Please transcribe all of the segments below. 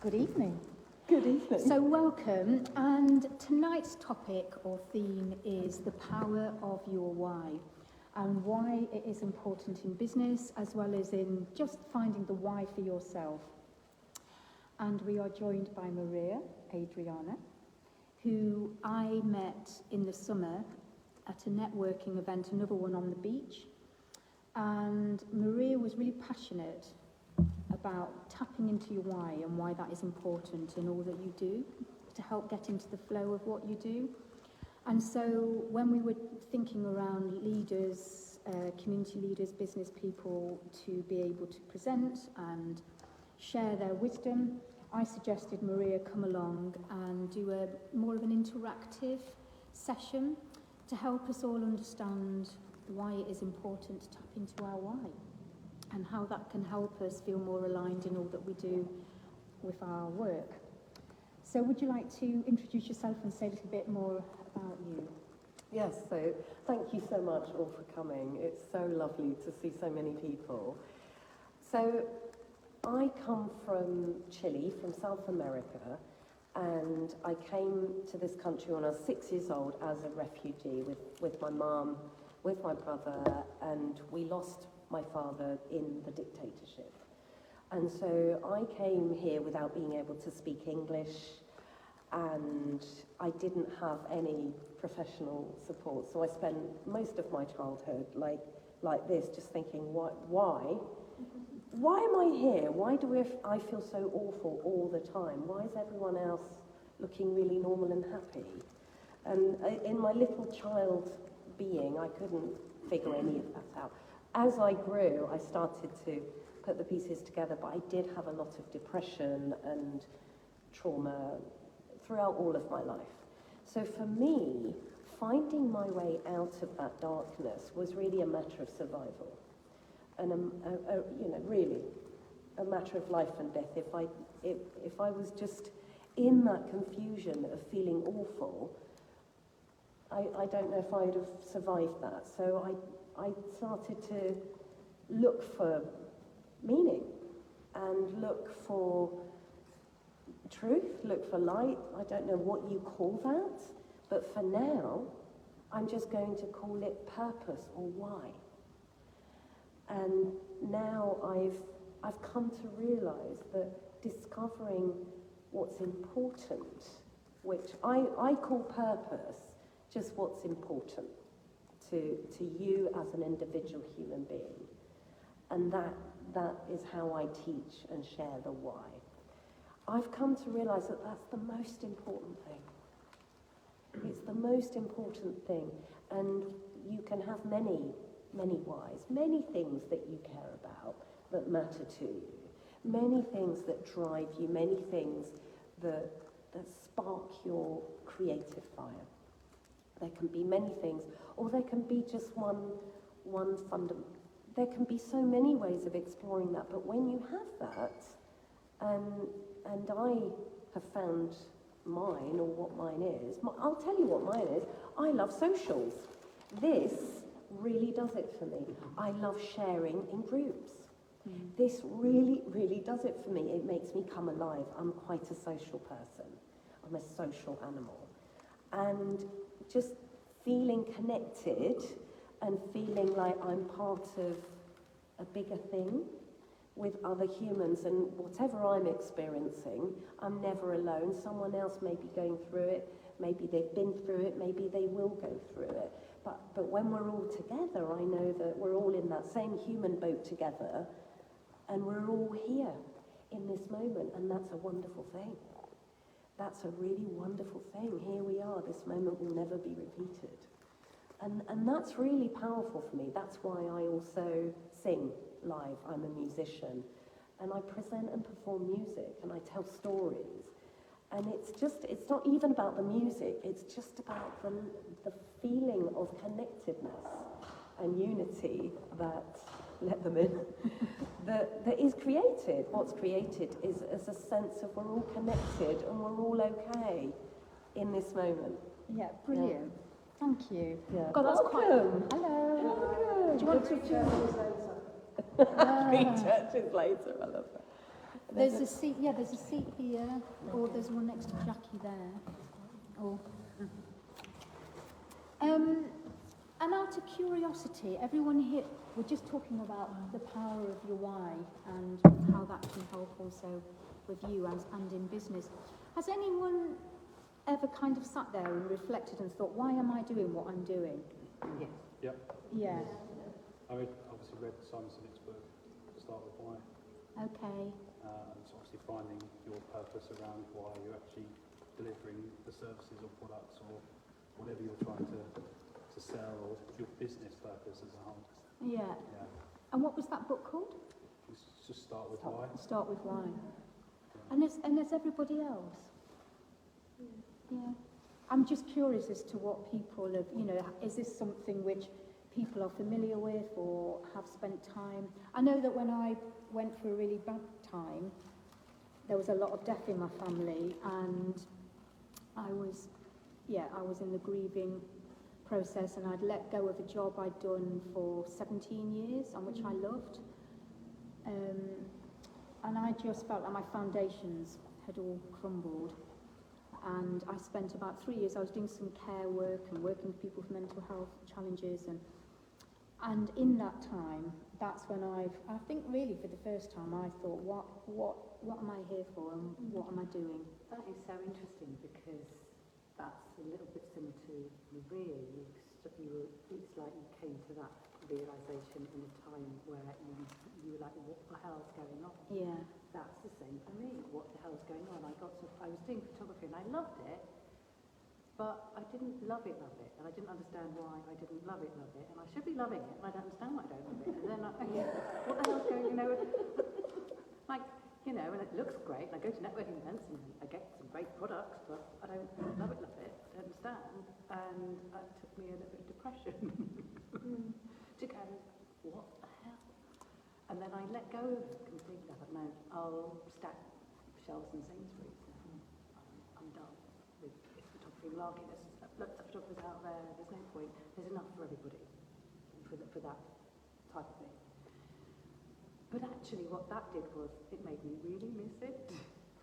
Good evening. Good evening. So welcome, and tonight's topic or theme is the power of your why, and why it is important in business as well as in just finding the why for yourself. And we are joined by Maria Adriana, who I met in the summer at a networking event, another one on the beach. And Maria was really passionate about tapping into your why and why that is important in all that you do to help get into the flow of what you do. And so when we were thinking around leaders, community leaders, business people to be able to present and share their wisdom, I suggested Maria come along and do a more of an interactive session to help us all understand why it is important to tap into our why and how that can help us feel more aligned in all that we do with our work. So would you like to introduce yourself and say a little bit more about you? Yes, so thank you so much all for coming. It's so lovely to see so many people. So I come from Chile, from South America, and I came to this country when I was 6 years old as a refugee with my mum, with my brother, and we lost my father in the dictatorship. And so I came here without being able to speak English, and I didn't have any professional support. So I spent most of my childhood like this, just thinking, why am I here? Why do I feel so awful all the time? Why is everyone else looking really normal and happy? And in my little child being, I couldn't figure any of that out. As I grew, I started to put the pieces together, but I did have a lot of depression and trauma throughout all of my life. So for me, finding my way out of that darkness was really a matter of survival, and really a matter of life and death. If I was just in that confusion of feeling awful, I don't know if I'd have survived that. So I started to look for meaning and look for truth, look for light. I don't know what you call that, but for now, I'm just going to call it purpose or why. And now I've come to realize that discovering what's important, which I call purpose, just what's important to you as an individual human being. And that is how I teach and share the why. I've come to realize that that's the most important thing. It's the most important thing. And you can have many whys, many things that you care about that matter to you, many things that drive you, many things that spark your creative fire. There can be many things, or there can be just one fundamental. There can be so many ways of exploring that, but when you have that, and I have found mine, or what mine is, I'll tell you what mine is. I love socials. This really does it for me. I love sharing in groups. This really, really does it for me. It makes me come alive. I'm quite a social person. I'm a social animal. And just feeling connected and feeling like I'm part of a bigger thing with other humans, and whatever I'm experiencing, I'm never alone. Someone else may be going through it, maybe they've been through it, maybe they will go through it. But when we're all together, I know that we're all in that same human boat together, and we're all here in this moment, and that's a wonderful thing. That's a really wonderful thing. Here we are. This moment will never be repeated. And that's really powerful for me. That's why I also sing live. I'm a musician. And I present and perform music, and I tell stories. And it's not even about the music. It's just about the feeling of connectedness and unity that, let them in, that is created. What's created is a sense of we're all connected and we're all okay in this moment. Yeah, brilliant. Yeah. Thank you. Yeah. God, that's Welcome. Hello. Welcome. Do you want to Three churches later. I love that. There's a seat. Yeah, there's a seat here, or there's one next to Jackie there. Or. And out of curiosity, everyone here, we're just talking about the power of your why and how that can help also with you and in business. Has anyone ever kind of sat there and reflected and thought, why am I doing what I'm doing? Yes. Yep. Yeah. I obviously read Simon Sinek's book, Start With Why. Okay. It's obviously finding your purpose around why you're actually delivering the services or products or whatever you're trying to sell, or your business purpose as a whole. Yeah. Yeah. And what was that book called? It's just Start With Why. Start With Why. Yeah. And there's everybody else. Yeah. I'm just curious as to what people have, is this something which people are familiar with or have spent time? I know that when I went through a really bad time, there was a lot of death in my family, and I was in the grieving process, and I'd let go of a job I'd done for 17 years and which I loved. And I just felt like my foundations had all crumbled. And I spent about 3 years, I was doing some care work and working with people with mental health challenges. And in that time, that's when I think really for the first time, I thought, what am I here for and what am I doing? That is so interesting, because that's a little bit similar to Maria. It's like you came to that realisation in a time where you were like, what the hell's going on? Yeah. That's the same for me. What the hell's going on? I was doing photography and I loved it, but I didn't love it, and I didn't understand why I didn't love it, and I should be loving it, and I don't understand why I don't love it. And then what the hell's going, and it looks great, and I go to networking events and I get some great products, but I don't love it, I don't understand, and it took me a little bit of depression to go, what the hell? And then I let go of it completely. I thought, no, I'll stack shelves in Sainsbury's now. I'm done with this photography malarkey. There's lots of photographers out there. There's no point. There's enough for everybody for that type of thing. But actually, what that did was it made me really miss it,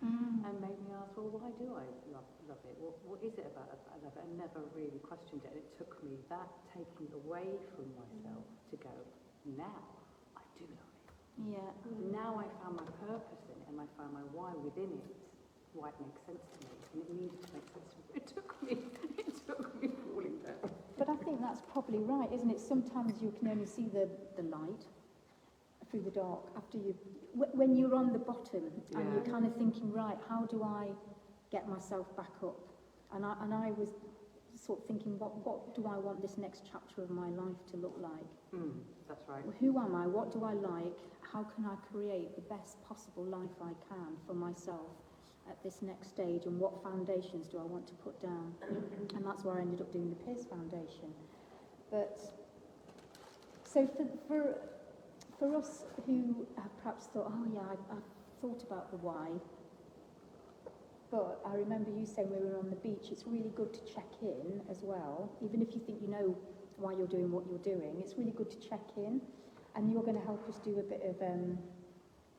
and made me ask, well, why do I love it? What is it about I love it? I never really questioned it. And it took me that taking away from myself to go, now I do love it. Yeah. Now I found my purpose in it, and I found my why within it, why it makes sense to me, and it needed to make sense to me. It took me falling down. But I think that's probably right, isn't it? Sometimes you can only see the light through the dark after when you're on the bottom, and you're kind of thinking, right, how do I get myself back up? And I was sort of thinking, what do I want this next chapter of my life to look like? That's right. Who am I? What do I like? How can I create the best possible life I can for myself at this next stage? And what foundations do I want to put down? And that's where I ended up doing the Pierce Foundation. But so for us who have perhaps thought, oh yeah, I've thought about the why, but I remember you saying when we were on the beach, it's really good to check in as well, even if you think you know why you're doing what you're doing, it's really good to check in, and you're going to help us do a bit of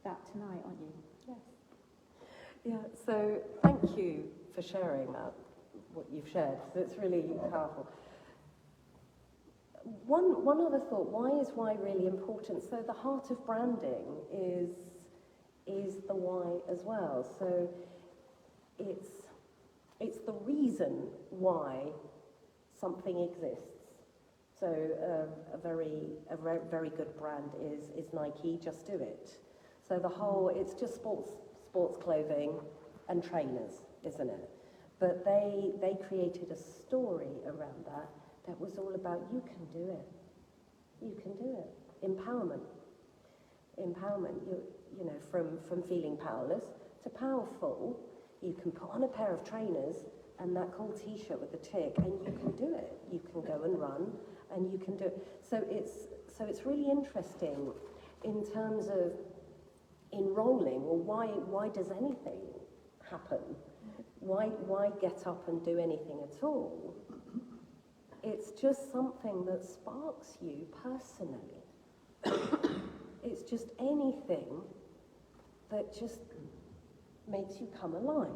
that tonight, aren't you? Yes. Yeah, so thank you for sharing that, what you've shared. So it's really powerful. One other thought, why is why really important? So the heart of branding is the why as well. So it's the reason why something exists. So a very good brand is Nike, Just Do It. So the whole, it's just sports clothing and trainers, isn't it? But they created a story around that was all about you can do it. You can do it. Empowerment. You know, from feeling powerless to powerful. You can put on a pair of trainers and that cool t-shirt with the tick, and you can do it. You can go and run, and you can do it. So it's really interesting in terms of enrolling. Well, why does anything happen? Why get up and do anything at all? It's just something that sparks you personally. It's just anything that just makes you come alive.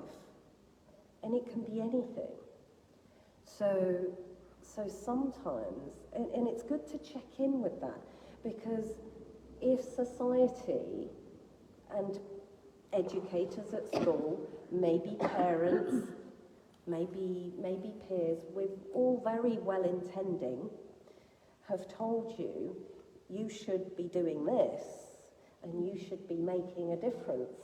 And it can be anything. So sometimes, and it's good to check in with that, because if society and educators at school, maybe parents, maybe peers, with all very well intending, have told you, you should be doing this, and you should be making a difference,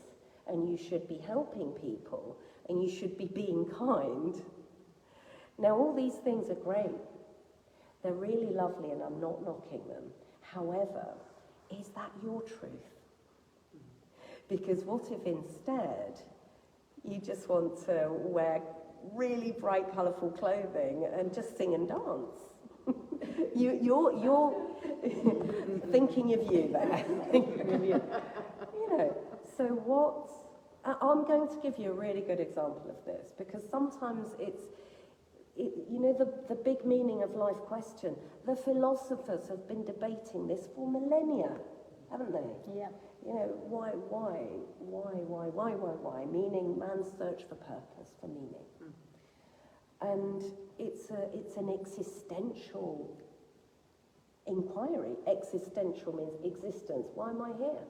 and you should be helping people, and you should be being kind. Now, all these things are great. They're really lovely, and I'm not knocking them. However, is that your truth? Because what if instead you just want to wear really bright, colourful clothing and just sing and dance? You're thinking of you there. Thinking of you. You know, so what... I'm going to give you a really good example of this, because sometimes you know, the big meaning of life question. The philosophers have been debating this for millennia, haven't they? Yeah. You know, why? Meaning, man's search for purpose, for meaning. And it's an existential inquiry. Existential means existence. Why am I here?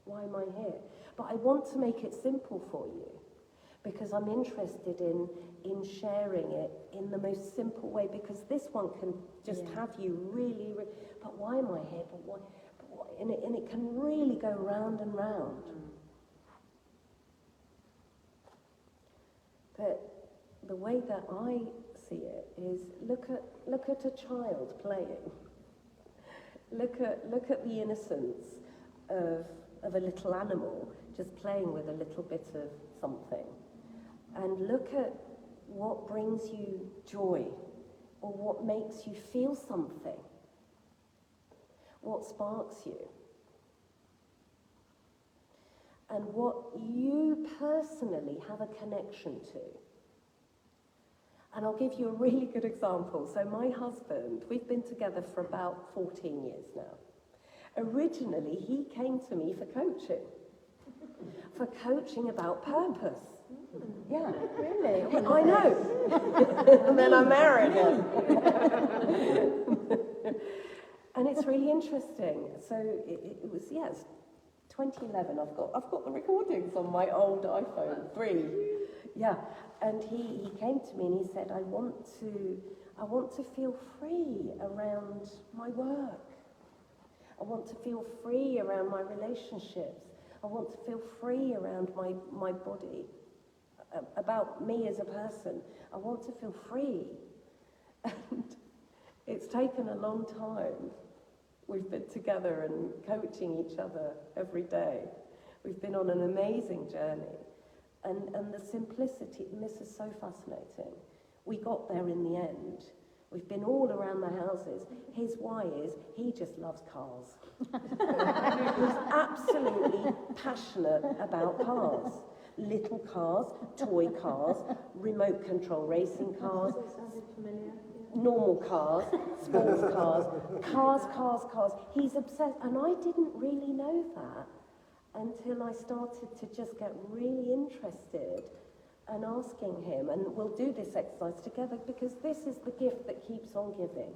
Why am I here? But I want to make it simple for you, because I'm interested in sharing it in the most simple way, because this one can just have you really, but why am I here? But why? And it can really go round and round. But the way that I see it is, look at a child playing. Look at the innocence of a little animal just playing with a little bit of something, and look at what brings you joy, or what makes you feel something, what sparks you, and what you personally have a connection to. And I'll give you a really good example. So my husband, we've been together for about 14 years now. Originally, he came to me for coaching about purpose. Yeah, really? I know. And then I married him. And it's really interesting. So it was, yes, 2011. I've got the recordings on my old iPhone 3. Yeah, and he came to me and he said, I want to feel free around my work. I want to feel free around my relationships. I want to feel free around my body, about me as a person. I want to feel free. And it's taken a long time. We've been together and coaching each other every day. We've been on an amazing journey. And the simplicity, and this is so fascinating, we got there in the end. We've been all around the houses. His why is, he just loves cars. He's absolutely passionate about cars. Little cars, toy cars, remote control racing cars, normal cars, sports cars. He's obsessed, and I didn't really know that until I started to just get really interested and asking him, and we'll do this exercise together, because this is the gift that keeps on giving,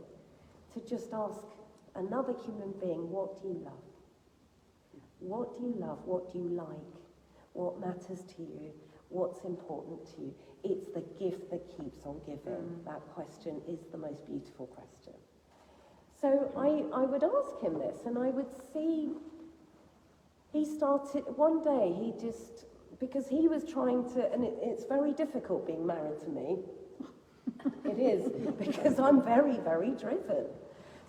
to just ask another human being, what do you love? What do you love? What do you like? What matters to you? What's important to you? It's the gift that keeps on giving. That question is the most beautiful question. So I would ask him this, and I would see, he started, one day he just, because he was trying to, and it's very difficult being married to me. It is, because I'm very, very driven.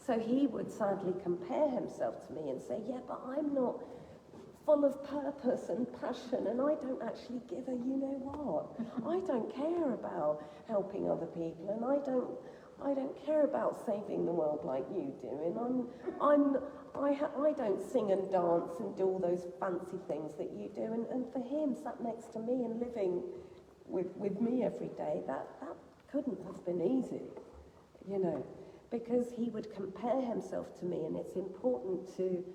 So he would sadly compare himself to me and say, yeah, but I'm not full of purpose and passion, and I don't actually give a you-know-what. I don't care about helping other people, and I don't care about saving the world like you do, and I don't sing and dance and do all those fancy things that you do, and for him, sat next to me and living with me every day, that couldn't have been easy, you know, because he would compare himself to me, and it's important to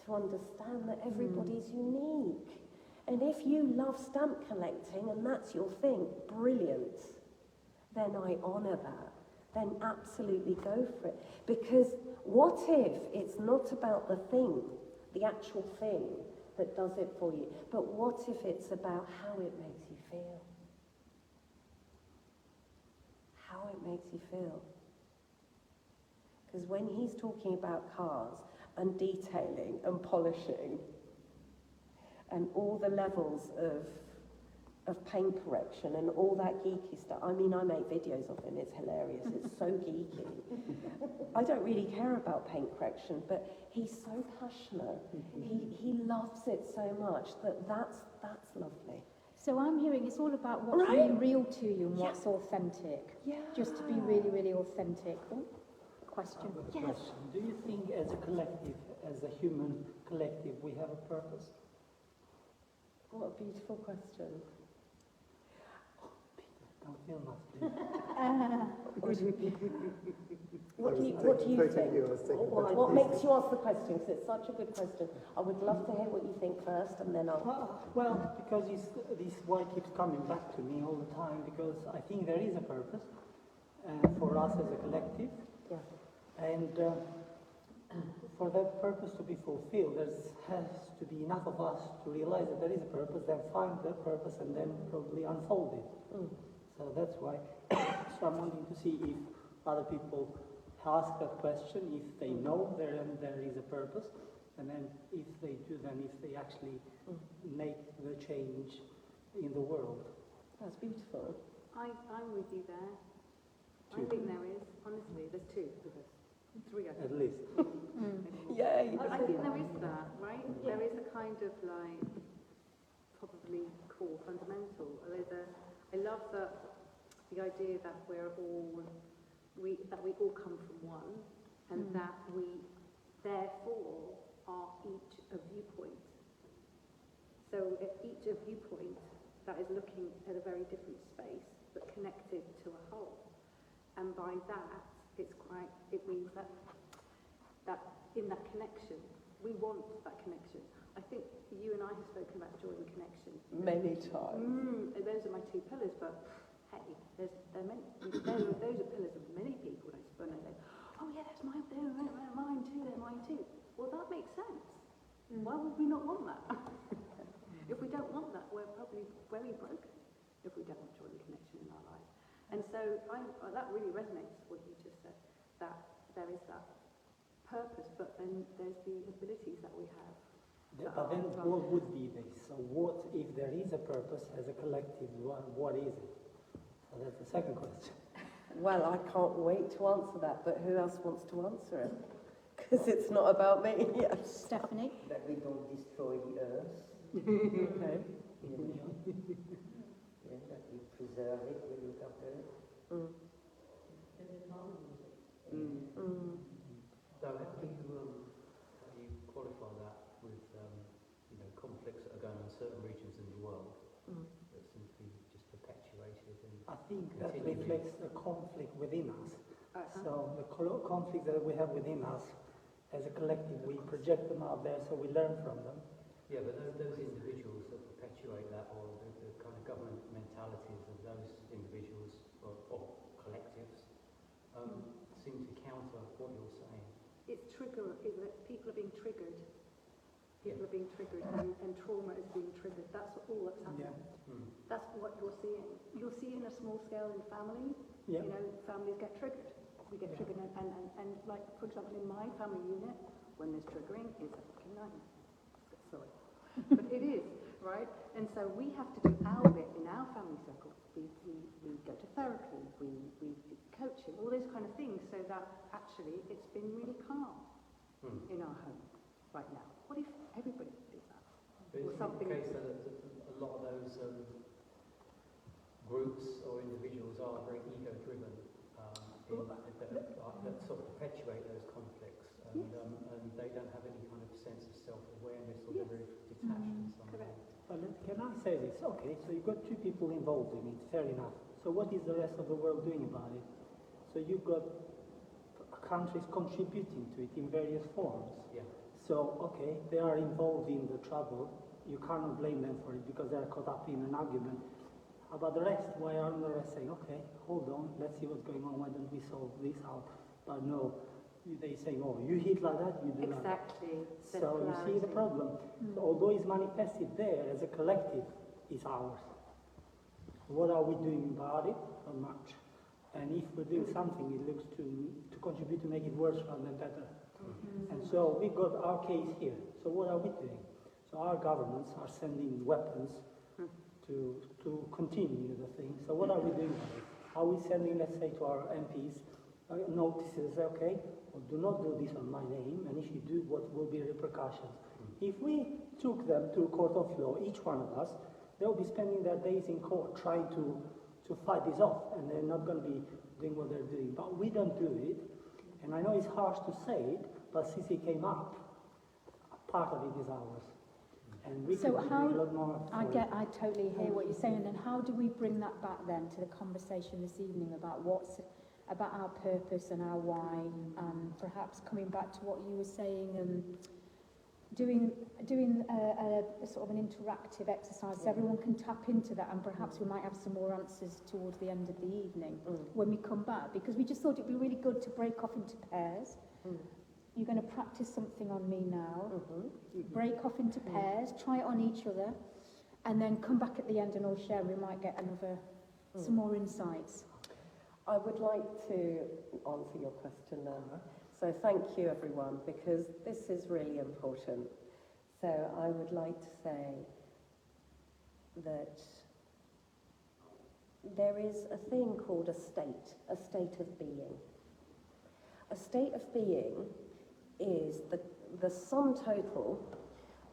to understand that everybody's unique. And if you love stamp collecting and that's your thing, brilliant. Then I honour that. Then absolutely go for it. Because what if it's not about the thing, the actual thing that does it for you, but what if it's about how it makes you feel? How it makes you feel. Because when he's talking about cars and detailing and polishing and all the levels of paint correction and all that geeky stuff. I mean, I make videos of him, it's hilarious, it's so geeky. I don't really care about paint correction, but he's so passionate. He loves it so much that's lovely. So I'm hearing it's all about what's Right. really real to you and what's authentic. Yeah. Just to be really, really authentic. Oh, question. I've got a Yes. question. Do you think as a collective, as a human collective, we have a purpose? What a beautiful question. Don't feel nasty. What do you think? What makes you ask the question? Because it's such a good question. I would love to hear what you think first, and then I'll... Well, because this why keeps coming back to me all the time, because I think there is a purpose for us as a collective, Yeah. and for that purpose to be fulfilled, there has to be enough of us to realize that there is a purpose, then find that purpose, and then probably unfold it. So that's why. So I'm wanting to see if other people ask that question, if they know there is a purpose, and then if they do, then if they actually make the change in the world. That's beautiful. I'm with you there. I think there is, honestly, there's two of us. Three, I think. At least. Yay! I think there is that, right? There is a kind of like, probably core fundamental. I love the idea that we all come from one, and that we therefore are each a viewpoint. So at each a viewpoint that is looking at a very different space, but connected to a whole. And by that, it means that in that connection, we want that connection. I think you and I have spoken about joy and connection. Many times. Those are my two pillars, but hey, those are pillars of many people. When they say, oh yeah, that's mine, they're mine too, they're mine too. Well, that makes sense. Why would we not want that? If we don't want that, we're probably very broken if we don't want joy and connection in our lives. And so that really resonates what you just said, that there is that purpose, but then there's the abilities that we have. But then what would be this? So what if there is a purpose as a collective, what is it? So that's the second question. Well, I can't wait to answer that, but who else wants to answer it? Because it's not about me. Yes. Stephanie? That we don't destroy the earth. Okay. Yeah, that we preserve it, we look after it. So how do you qualify that with conflicts that are going on in certain regions in the world that seem to be just perpetuated? And I think that continuing? reflects the conflict within us. So the conflicts that we have within us, as a collective, we project them out there so we learn from them. Yeah, but those individuals that perpetuate that, or the kind of government mentalities of those individuals or collectives, seem to counter what you're saying. It's people are being triggered. People are being triggered, and trauma is being triggered. That's all that's happening. That's what you're seeing. You'll see it in a small scale in families. Yeah. Families get triggered. We get triggered, and like, for example, in my family unit, when there's triggering, it's a fucking nightmare. Sorry. But it is, right? And so we have to do our bit in our family circle. We go to therapy, we do coaching, all those kind of things, so that actually it's been really calm in our home right now. What if everybody did that? But Or it's something. the case that a lot of those groups or individuals are very ego-driven that sort of perpetuate those conflicts, and they don't have any kind of sense of self-awareness, or they're very detached in some way. But can I say this? Okay, so you've got two people involved in it, fair enough. So what is the rest of the world doing about it? So you've got countries contributing to it in various forms. Yeah. So, okay, they are involved in the trouble. You cannot blame them for it because they are caught up in an argument. About the rest, why aren't the rest saying, okay, hold on, let's see what's going on, why don't we solve this out? But no, they say, oh, you hit like that, you do like that. Exactly. So you see the problem. So although it's manifested there as a collective, it's ours. What are we doing about it? Not much. And if we're doing something, it looks to contribute to make it worse rather than better. And so we've got our case here. So what are we doing? So our governments are sending weapons to continue the thing. So what are we doing about it? Are we sending, let's say, to our MPs notices, okay, well, do not do this on my name, and if you do, what will be repercussions? If we took them to a court of law, each one of us, they'll be spending their days in court trying to fight this off, and they're not going to be doing what they're doing. But we don't do it, and I know it's harsh to say it, but since it came up, part of it is ours. And we So could how, do a lot more. I totally hear what you're saying, and how do we bring that back then to the conversation this evening about our purpose and our why, perhaps coming back to what you were saying and doing a sort of an interactive exercise so everyone can tap into that, and perhaps we might have some more answers towards the end of the evening when we come back, because we just thought it'd be really good to break off into pairs. You're going to practice something on me now, break off into pairs, try it on each other, and then come back at the end and all share, and we might get some more insights. I would like to answer your question now. So thank you, everyone, because this is really important. So I would like to say that there is a thing called a state of being. A state of being is the sum total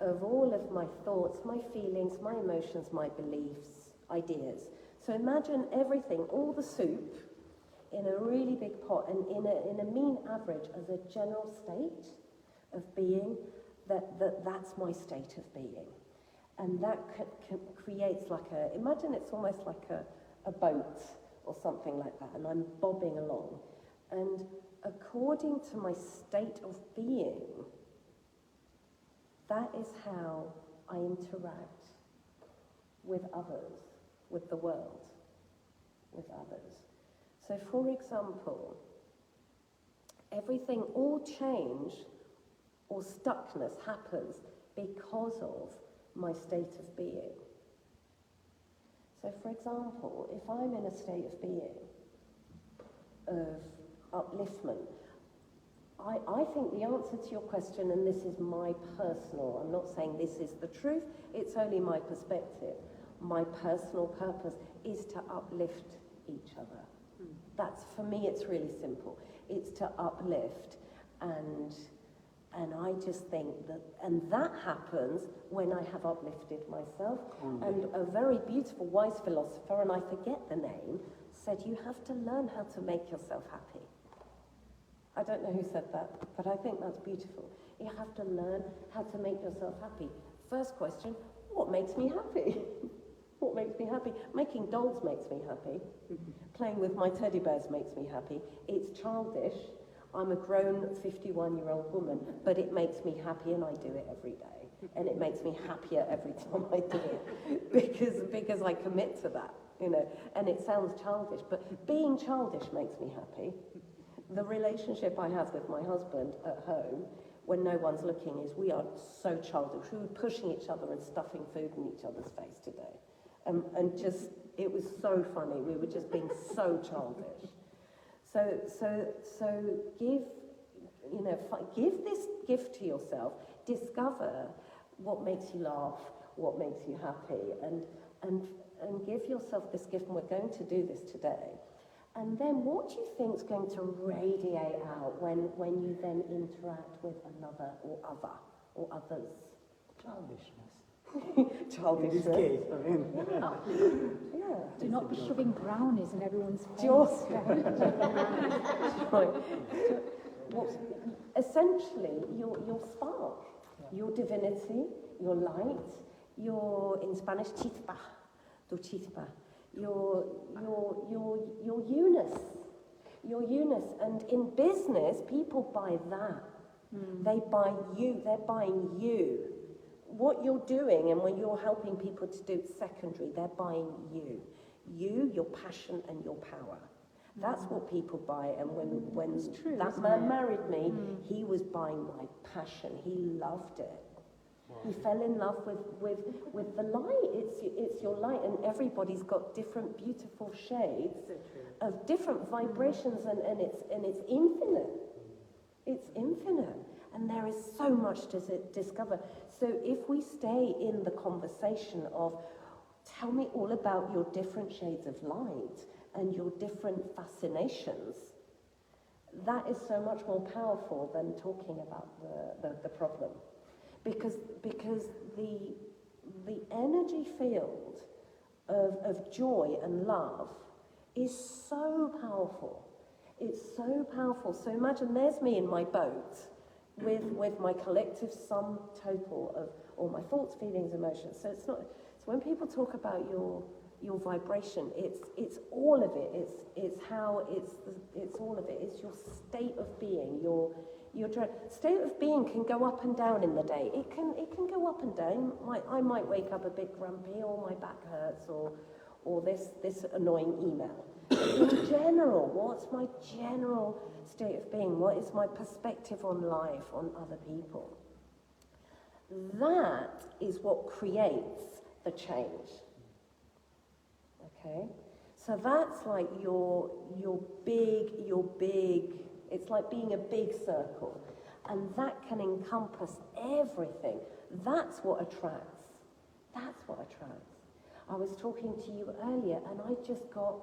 of all of my thoughts, my feelings, my emotions, my beliefs, ideas. So imagine everything, all the soup, in a really big pot, and in a mean average as a general state of being, that's my state of being. And that creates imagine it's almost like a boat or something like that, and I'm bobbing along. And according to my state of being, that is how I interact with others, with the world, with others. So, for example, all change or stuckness happens because of my state of being. So, for example, if I'm in a state of being of upliftment, I think the answer to your question, and this is my personal, I'm not saying this is the truth, it's only my perspective. My personal purpose is to uplift each other. That's, for me, it's really simple. It's to uplift, and I just think that happens when I have uplifted myself. And a very beautiful, wise philosopher, and I forget the name, said you have to learn how to make yourself happy. I don't know who said that, but I think that's beautiful. You have to learn how to make yourself happy. First question, what makes me happy? What makes me happy? Making dolls makes me happy. Playing with my teddy bears makes me happy. It's childish. I'm a grown 51-year-old woman, but it makes me happy, and I do it every day. And it makes me happier every time I do it, because I commit to that, And it sounds childish, but being childish makes me happy. The relationship I have with my husband at home, when no one's looking, is we are so childish. We were pushing each other and stuffing food in each other's face today. And just, it was so funny. We were just being so childish. So give this gift to yourself. Discover what makes you laugh, what makes you happy, and give yourself this gift. And we're going to do this today. And then what do you think is going to radiate out when you then interact with another or others? Childishness. Childishness. In this case, I mean. Yeah. Do not be shoving brownies in everyone's face. Right. Essentially, your spark, your divinity, your light, your, in Spanish, chispa, tu chispa, your eunice, and in business, people buy that. They buy you, they're buying you. What you're doing and when you're helping people to do secondary, they're buying you. You, your passion and your power. That's what people buy. And when true, that isn't man it? married me, he was buying my passion. He loved it. He fell in love with the light. It's your light, and everybody's got different beautiful shades of different vibrations, and it's infinite. It's infinite, and there is so much to discover. So if we stay in the conversation of, tell me all about your different shades of light and your different fascinations, that is so much more powerful than talking about the problem. Because the energy field of joy and love is so powerful. It's so powerful. So imagine there's me in my boat with my collective sum total of all my thoughts, feelings, emotions. So it's not. So when people talk about your vibration, it's all of it. It's how it's all of it. It's your state of being. Your state of being can go up and down in the day. It can go up and down. I might wake up a bit grumpy, or my back hurts, or this annoying email. In general, what's my general state of being? What is my perspective on life, on other people? That is what creates the change. Okay? So that's like your big, it's like being a big circle. And that can encompass everything. That's what attracts. That's what attracts. I was talking to you earlier, and I just got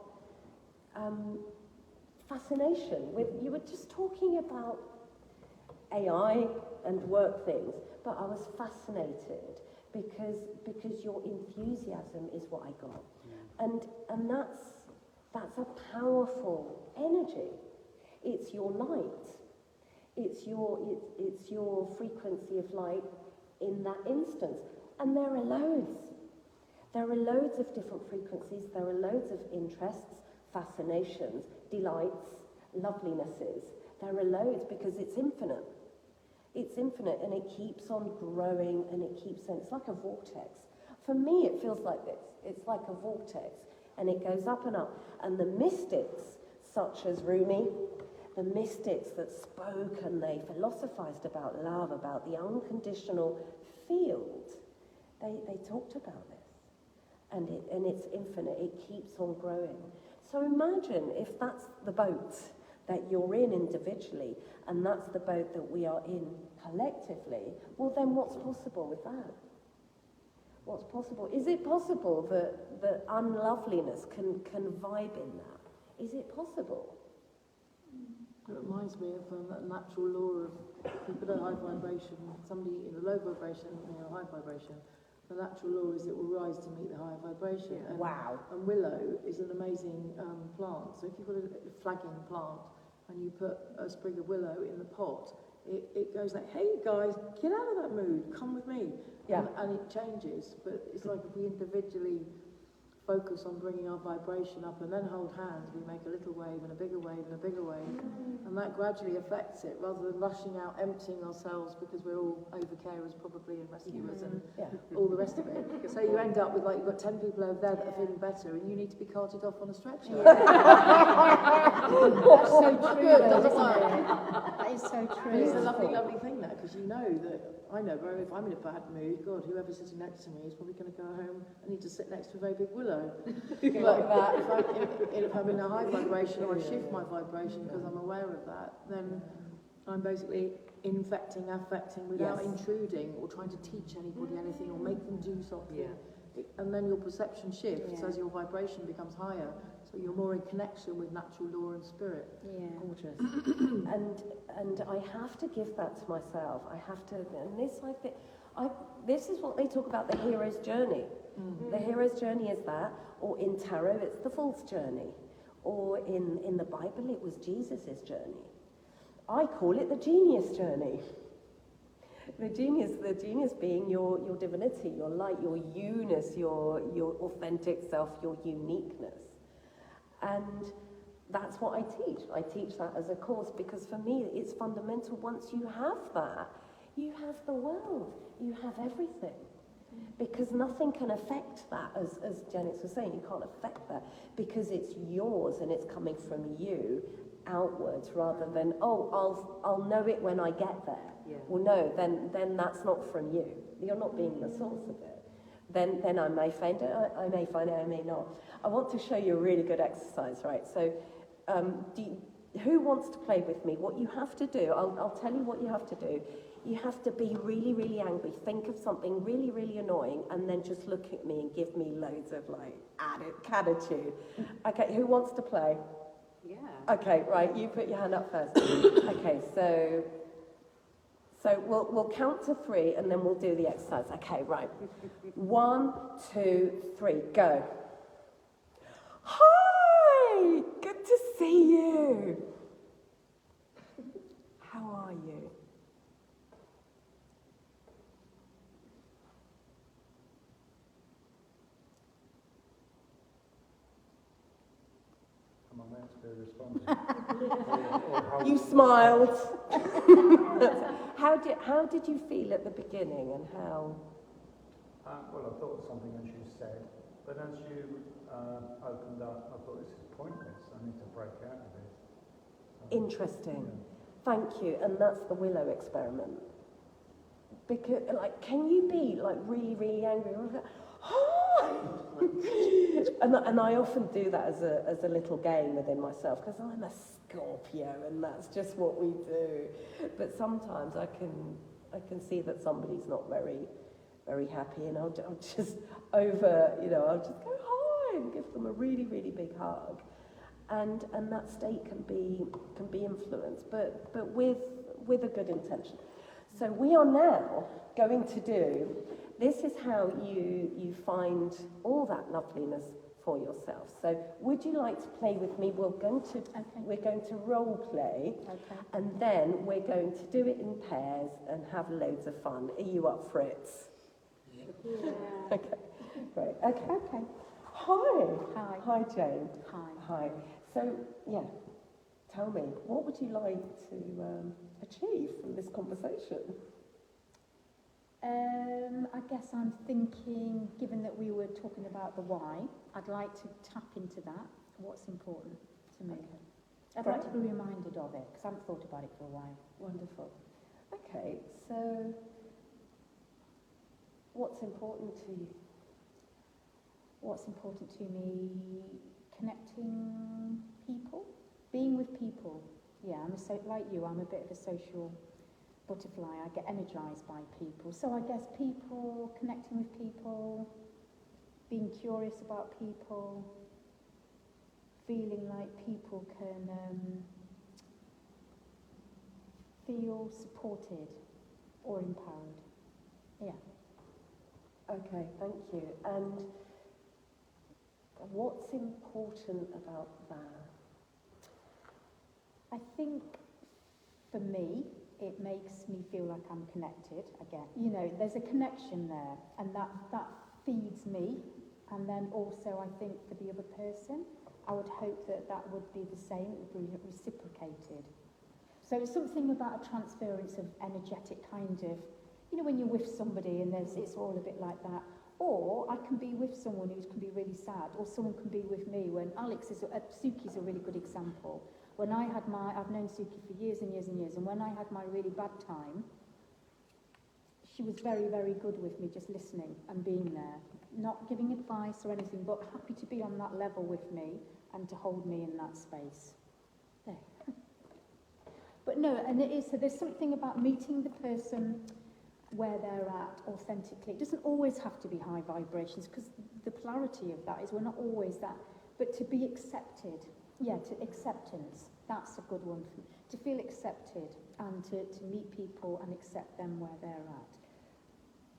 fascination with, you were just talking about AI and work things, but I was fascinated because your enthusiasm is what I got. And that's a powerful energy. It's your light. It's your frequency of light in that instance. And there are loads. There are loads of different frequencies. There are loads of interests, fascinations, delights, lovelinesses. There are loads because it's infinite. It's infinite, and it keeps on growing, and it keeps on. It's like a vortex. For me, it feels like this. It's like a vortex, and it goes up and up. And the mystics, such as Rumi, the mystics that spoke and they philosophized about love, about the unconditional field, they talked about this. And it's infinite. It keeps on growing. So imagine if that's the boat that you're in individually, and that's the boat that we are in collectively, well then what's possible with that? What's possible? Is it possible that unloveliness can vibe in that? Is it possible? It reminds me of that natural law of people at high vibration, somebody in a low vibration, a high vibration. The natural law is it will rise to meet the higher vibration. And, Wow. And willow is an amazing plant. So if you've got a flagging plant and you put a sprig of willow in the pot, it goes like, hey guys, get out of that mood, come with me. Yeah. And it changes. But it's like if we individually focus on bringing our vibration up and then hold hands, we make a little wave and a bigger wave and a bigger wave, and that gradually affects it rather than rushing out, emptying ourselves because we're all over-carers probably and rescuers and all the rest of it. So you end up with like you've got 10 people over there that are feeling better and you need to be carted off on a stretcher. That's so true, Good, though, doesn't isn't it? it? That is so But true. it's a lovely, lovely thing that, because you know that, I know, bro, if I'm in a bad mood, God, whoever's sitting next to me is probably going to go home and need to sit next to a very big willow. But if I'm in a high vibration or I shift my vibration because I'm aware of that, then I'm basically affecting without intruding or trying to teach anybody anything or make them do something. Yeah. And then your perception shifts as your vibration becomes higher. So you're more in connection with natural law and spirit. Yeah. Gorgeous. and I have to give that to myself. I have to, and this is what they talk about, the hero's journey. Mm-hmm. The hero's journey is that, or in tarot it's the fool's journey, or in the Bible it was Jesus' journey. I call it the genius journey. The genius being your divinity, your light, your you-ness, your authentic self, your uniqueness. And that's what I teach. I teach that as a course because for me it's fundamental. Once you have that, you have the world, you have everything. Because nothing can affect that, as Janice was saying, you can't affect that because it's yours and it's coming from you outwards rather than, oh, I'll know it when I get there. Yeah. Well, no, then that's not from you. You're not being the source of it. Then I may find it, I may find it, I may not. I want to show you a really good exercise, right? So, who wants to play with me? What you have to do, I'll tell you what you have to do. You have to be really, really angry. Think of something really, really annoying and then just look at me and give me loads of, like, attitude. Okay, who wants to play? Yeah. Okay, right, you put your hand up first. Okay, so we'll count to 3 and then we'll do the exercise. Okay, right. 1, 2, 3, go. Hi! Good to see you. How are you? Am I meant to be responding? You smiled. How did you feel at the beginning and how? Well, I thought something as you said, but as you opened up, I thought this is pointless. I need to break out of this. Interesting. Yeah. Thank you. And that's the Willow experiment. Because, like, can you be, like, really, really angry? And I often do that as a little game within myself because I'm a Scorpio and that's just what we do. But sometimes I can see that somebody's not very, very happy and I'll just I'll just go hi and give them a really, really big hug. And that state can be influenced, but with a good intention. So we are now going to do, this is how you find all that loveliness for yourself. So would you like to play with me? We're going to role play, and then we're going to do it in pairs and have loads of fun. Are you up for it? Yeah. Okay, great. Okay. Hi. Hi. Hi, Jane. Hi. Hi. So, yeah, tell me, what would you like to achieve from this conversation? I guess I'm thinking, given that we were talking about the why, I'd like to tap into that. What's important to me? I'd like to be reminded of it, because I haven't thought about it for a while. Wonderful. Okay, so what's important to you? What's important to me? Connecting people, being with people. Yeah, like you, I'm a bit of a social butterfly. I get energized by people. So I guess people, connecting with people, being curious about people, feeling like people can feel supported or empowered. Yeah. Okay, thank you. And what's important about that? I think for me, it makes me feel like I'm connected again. There's a connection there, and that feeds me. And then also, I think for the other person, I would hope that would be the same, it would be reciprocated. So it's something about a transference of energetic kind of, when you're with somebody and it's all a bit like that. Or I can be with someone who can be really sad, or someone can be with me when Suki's a really good example. When I've known Suki for years and years and years, and when I had my really bad time, she was very, very good with me, just listening and being there. Not giving advice or anything, but happy to be on that level with me and to hold me in that space. There. But no, and so there's something about meeting the person where they're at authentically. It doesn't always have to be high vibrations, because the polarity of that is we're not always that, but to be accepted. Yeah, to acceptance, that's a good one. To feel accepted and to meet people and accept them where they're at.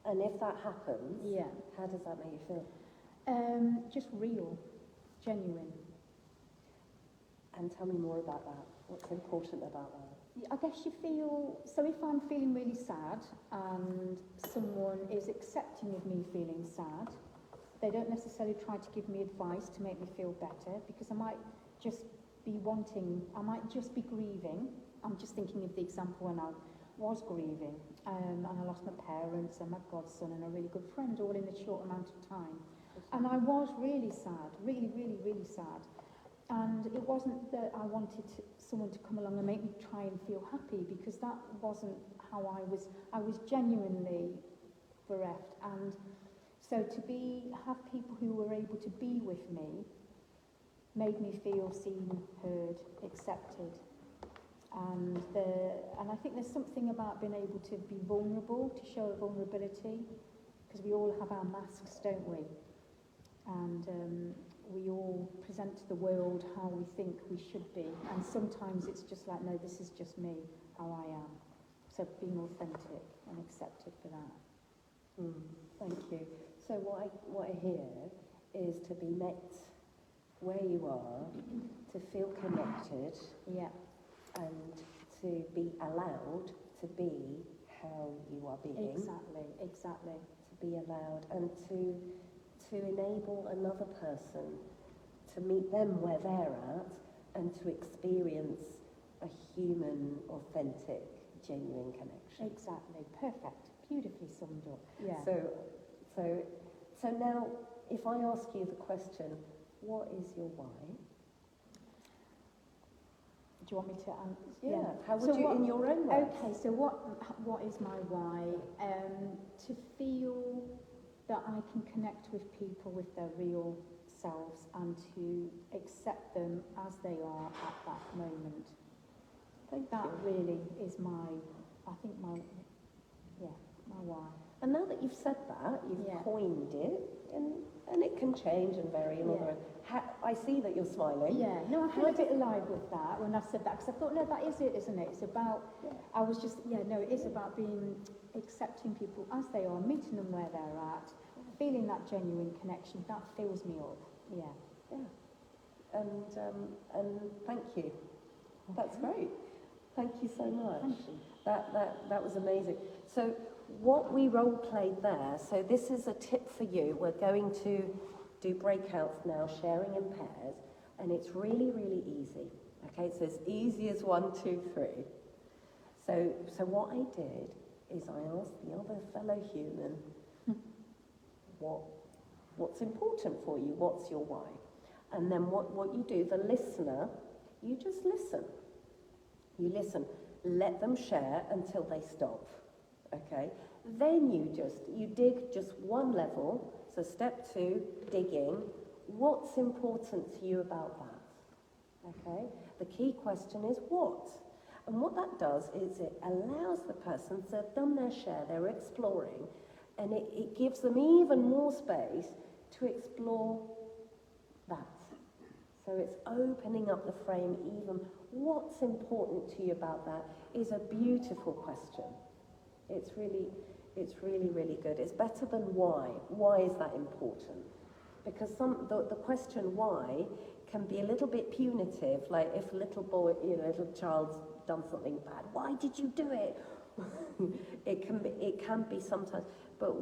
And if that happens, yeah, how does that make you feel? Just real, genuine. And tell me more about that. What's important about that? I guess you feel, so if I'm feeling really sad and someone is accepting of me feeling sad, they don't necessarily try to give me advice to make me feel better, because I might just be wanting, I might just be grieving. I'm just thinking of the example when I was grieving, and I lost my parents and my godson and a really good friend all in a short amount of time. And I was really sad, really, really, really sad. And it wasn't that I wanted someone to come along and make me try and feel happy, because that wasn't how I was. I was genuinely bereft. And so to have people who were able to be with me made me feel seen, heard, accepted. And I think there's something about being able to be vulnerable, to show a vulnerability, because we all have our masks, don't we? And we all present to the world how we think we should be, and sometimes it's just like, no, this is just me, how I am. So being authentic and accepted for that. Thank you. So what I hear is to be met where you are, to feel connected, Yeah, and to be allowed to be how you are being. exactly. To be allowed, and to enable another person to meet them where they're at, and to experience a human, authentic, genuine connection. Exactly. Perfect. Beautifully summed up. Yeah. So now, if I ask you the question, what is your why? Do you want me to answer? Yeah. How would So you, what- in your own words? Okay, so what is my why? To feel that I can connect with people with their real selves and to accept them as they are at that moment. Thank That you. really is my why. And now that you've said that, you've Yeah. coined it, and it can change and vary. And all Yeah. the rest. I see that you're smiling. Yeah, no, I feel a bit alive with that when I said that, because I thought, no, that is it, isn't it? It's about, I was just, it is about accepting people as they are, meeting them where they're at, feeling that genuine connection. That fills me up. Yeah. And thank you. That's great. Thank you so much. Thank you. That was amazing. So what we role played there, so this is a tip for you. We're going to do breakouts now, sharing in pairs, and it's really, really easy. Okay, it's as easy as 1, 2, 3. So what I did is I asked the other fellow human, what's important for you? What's your why? And then what you do, the listener, you just listen. You listen. Let them share until they stop. Okay? Then you dig just one level. So step 2, digging. What's important to you about that? Okay? The key question is what? And what that does is it allows the person, so they've done their share, they're exploring, and it gives them even more space to explore that. So it's opening up the frame even. What's important to you about that is a beautiful question. It's really, really good. It's better than why. Why is that important? Because the question why can be a little bit punitive, like if a little boy, a little child's done something bad, why did you do it? It can be sometimes, but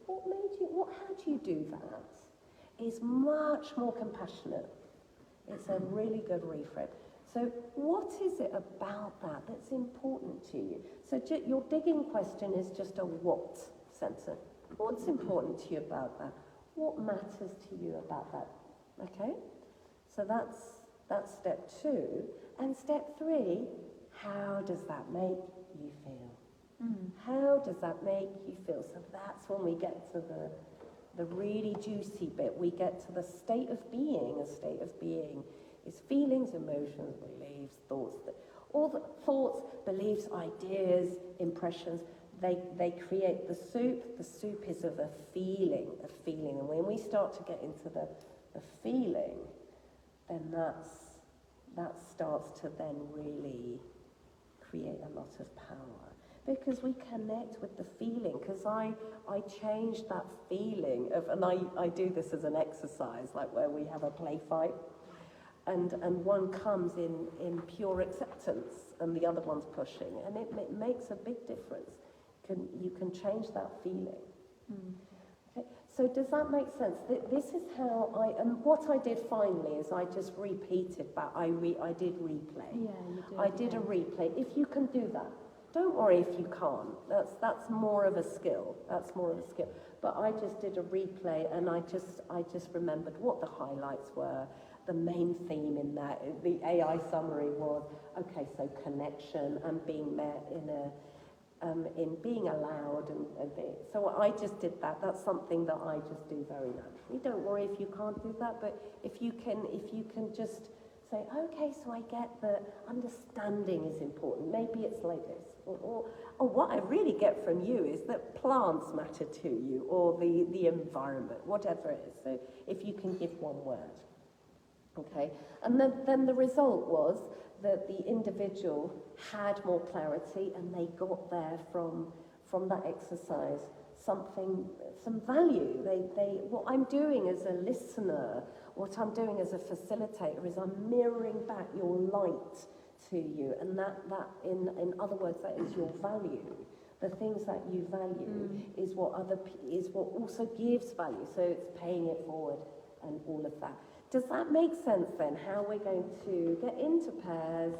how do you do that is much more compassionate. It's a really good reframe. So what is it about that that's important to you? So your digging question is just a what sentence. What's important to you about that? What matters to you about that? Okay? So that's step 2. And step 3, how does that make you feel? How does that make you feel? So that's when we get to the really juicy bit. We get to the state of being. A state of being is feelings, emotions, beliefs, thoughts. All the thoughts, beliefs, ideas, impressions, they create the soup. The soup is of a feeling. And when we start to get into the feeling, then that starts to then really create a lot of power. Because we connect with the feeling, because I changed that feeling of, and I do this as an exercise, like where we have a play fight, and one comes in pure acceptance, and the other one's pushing, and it makes a big difference. You can change that feeling. Okay? So does that make sense? This is how and what I did finally is I just repeated back. I did replay. Yeah, you did. I did a replay. If you can do that, don't worry if you can't. That's more of a skill. That's more of a skill. But I just did a replay, and I just remembered what the highlights were. The main theme in that, the AI summary was, okay, so connection and being met in being allowed so I just did that. That's something that I just do very naturally. Don't worry if you can't do that, but if you can just say, okay, so I get that understanding is important. Maybe it's like this. Or what I really get from you is that plants matter to you, or the environment, whatever it is. So if you can give one word. Okay, and then the result was that the individual had more clarity, and they got there from that exercise some value. What I'm doing as a listener, what I'm doing as a facilitator is I'm mirroring back your light to you, and that in other words, that is your value. The things that you value is what also gives value. So it's paying it forward and all of that. Does that make sense then, how we're going to get into pairs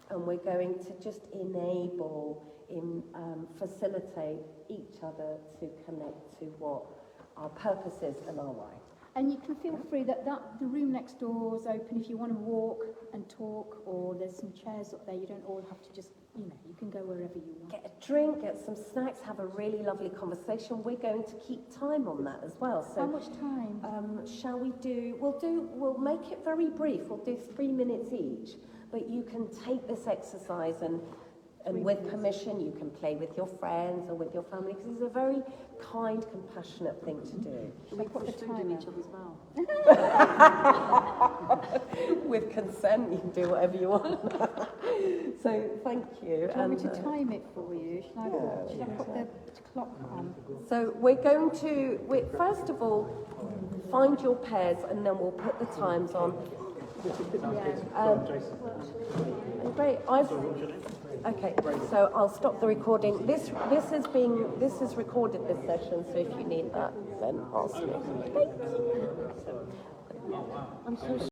and we're going to just facilitate each other to connect to what our purpose is and our why? And you can feel free that the room next door is open if you want to walk and talk, or there's some chairs up there. You don't all have to just, you can go wherever you want. Get a drink, get some snacks, have a really lovely conversation. We're going to keep time on that as well. So how much time? Shall we do, we'll make it very brief. We'll do 3 minutes each, but you can take this exercise and with permission, you can play with your friends or with your family, because it's a very kind, compassionate thing to do. Should we put the food in each other's mouth? With consent, you can do whatever you want. So, thank you. Do you want me to time it for you? Should I put the clock on? So we're going to, first of all, find your pairs, and then we'll put the times on. Great. Okay, so I'll stop the recording. This is recorded, this session, so if you need that, then ask me. Thank you. I'm so